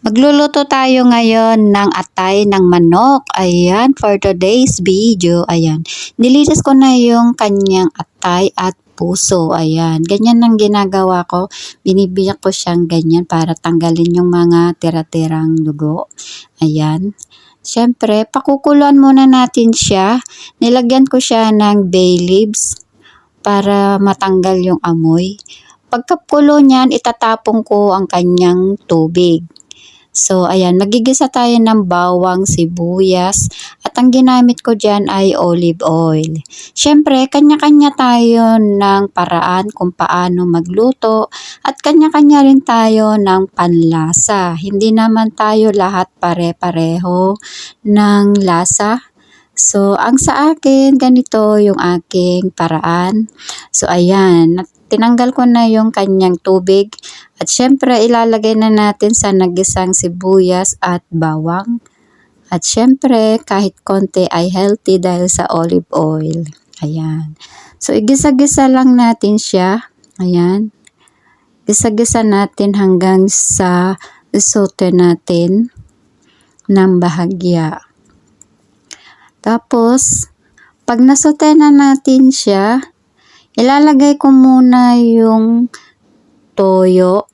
Magluluto tayo ngayon ng atay ng manok. Ayan, for today's video, ayan. Nilinis ko na yung kanyang atay at puso. Ayan, ganyan ang ginagawa ko. Binibiyak ko siyang ganyan para tanggalin yung mga tira-tirang dugo. Ayan. Siyempre, pakukuluan muna natin siya. Nilagyan ko siya ng bay leaves para matanggal yung amoy. Pagkakulo niyan, itatapon ko ang kanyang tubig. So, ayan, magigisa tayo ng bawang, sibuyas, at ang ginamit ko dyan ay olive oil. Siyempre, kanya-kanya tayo ng paraan kung paano magluto at kanya-kanya rin tayo ng panlasa. Hindi naman tayo lahat pare-pareho ng lasa. So, ang sa akin, ganito yung aking paraan. So, ayan, tinanggal ko na yung kanyang tubig. At syempre, ilalagay na natin sa nagisang sibuyas at bawang. At syempre, kahit konti ay healthy dahil sa olive oil. Ayan. So, igisa-gisa lang natin siya. Ayan. Gisa-gisa natin hanggang sa isote natin ng bahagya. Tapos, pag nasote na natin siya, ilalagay ko muna yung toyo.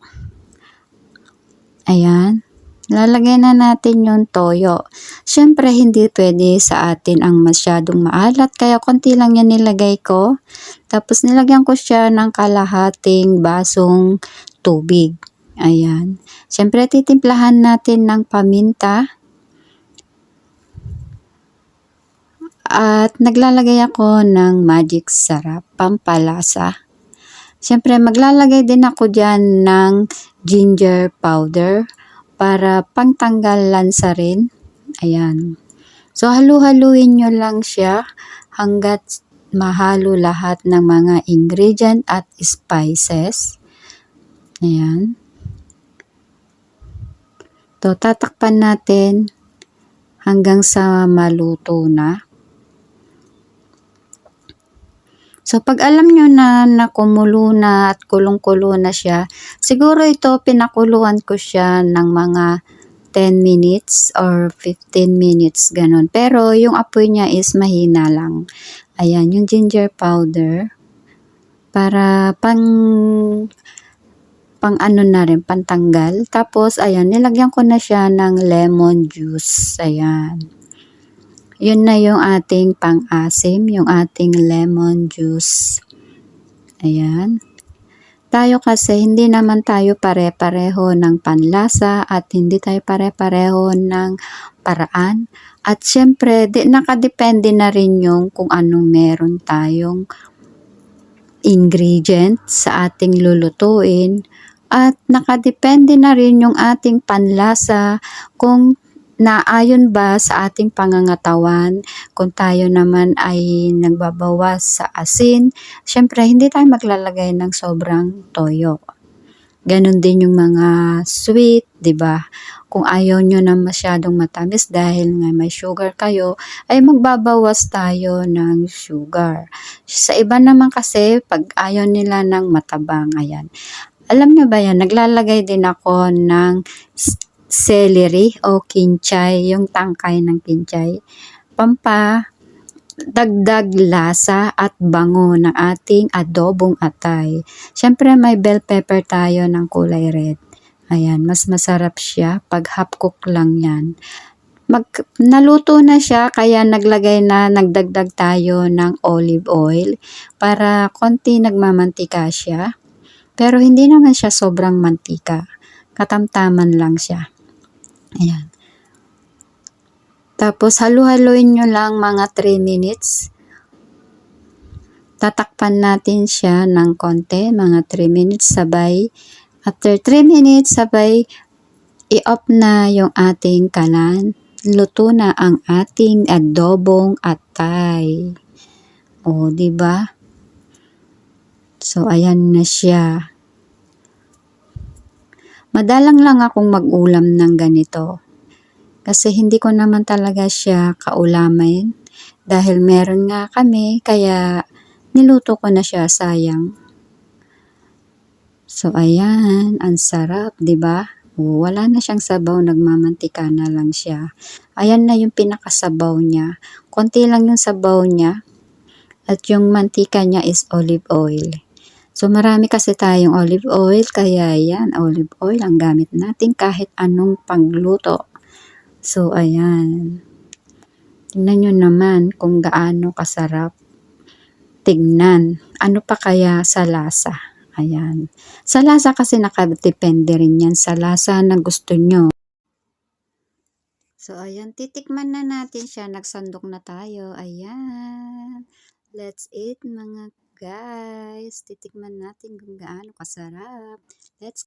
Ayan. Lalagay na natin yung toyo. Siyempre, hindi pwede sa atin ang masyadong maalat, kaya konti lang yan nilagay ko. Tapos, nilagyan ko siya ng kalahating basong tubig. Ayan. Siyempre, titimplahan natin ng paminta. At naglalagay ako ng magic sarap, pampalasa. Siyempre, maglalagay din ako dyan ng ginger powder para pangtanggal lansa rin. Ayan. So, halu-haluin nyo lang siya hanggat mahalo lahat ng mga ingredient at spices. Ayan. So, tatakpan natin hanggang sa maluto na. So, pag alam nyo na kumulo na at kulong-kulo na siya, siguro ito pinakuluan ko siya ng mga 10 minutes or 15 minutes, ganun. Pero, yung apoy niya is mahina lang. Ayan, yung ginger powder. Para pang ano na rin, pantanggal. Tapos, ayan, nilagyan ko na siya ng lemon juice. Ayan. Yun na yung ating pang-asim, yung ating lemon juice. Ayan. Tayo kasi hindi naman tayo pare-pareho ng panlasa at hindi tayo pare-pareho ng paraan. At syempre, nakadepende na rin yung kung anong meron tayong ingredient sa ating lulutuin. At nakadepende na rin yung ating panlasa kung naayon ba sa ating pangangatawan. Kung tayo naman ay nagbabawas sa asin, syempre hindi tayo maglalagay ng sobrang toyo. Ganon din yung mga sweet, 'di ba? Kung ayaw nyo na masyadong matamis dahil nga may sugar kayo, ay magbabawas tayo ng sugar. Sa iba naman kasi, pag ayaw nila ng matabang, ayan. Alam nyo ba yan, naglalagay din ako ng celery o kinchay, yung tangkay ng kinchay, dagdag lasa at bango ng ating adobong atay. Siyempre may bell pepper tayo ng kulay red. Ayan, mas masarap siya pag half cook lang yan. Naluto na siya, kaya nagdagdag tayo ng olive oil para konti nagmamantika siya. Pero hindi naman siya sobrang mantika. Katamtaman lang siya. Ayan. Tapos, halu-haluin nyo lang mga 3 minutes. Tatakpan natin siya ng konti, mga 3 minutes sabay. After 3 minutes, sabay, i-off na yung ating kalan. Luto na ang ating adobong atay. O, diba? So, ayan na siya. Madalang lang akong mag-ulam ng ganito. Kasi hindi ko naman talaga siya kaulamin. Dahil meron nga kami, kaya niluto ko na siya, sayang. So, ayan. Ang sarap, 'di ba? wala na siyang sabaw, nagmamantika na lang siya. Ayan na yung pinakasabaw niya. Konti lang yung sabaw niya at yung mantika niya is olive oil. So marami kasi tayong olive oil, kaya yan, olive oil ang gamit natin kahit anong pagluto. So ayan. Tingnan nyo naman kung gaano kasarap tignan. Ano pa kaya sa lasa? Ayan. Sa lasa kasi nakadepende rin yan sa lasa na gusto nyo. So ayan, titikman na natin siya. Nagsandok na tayo. Ayan. Let's eat mga guys. Titikman natin kung gaano kasarap. Let's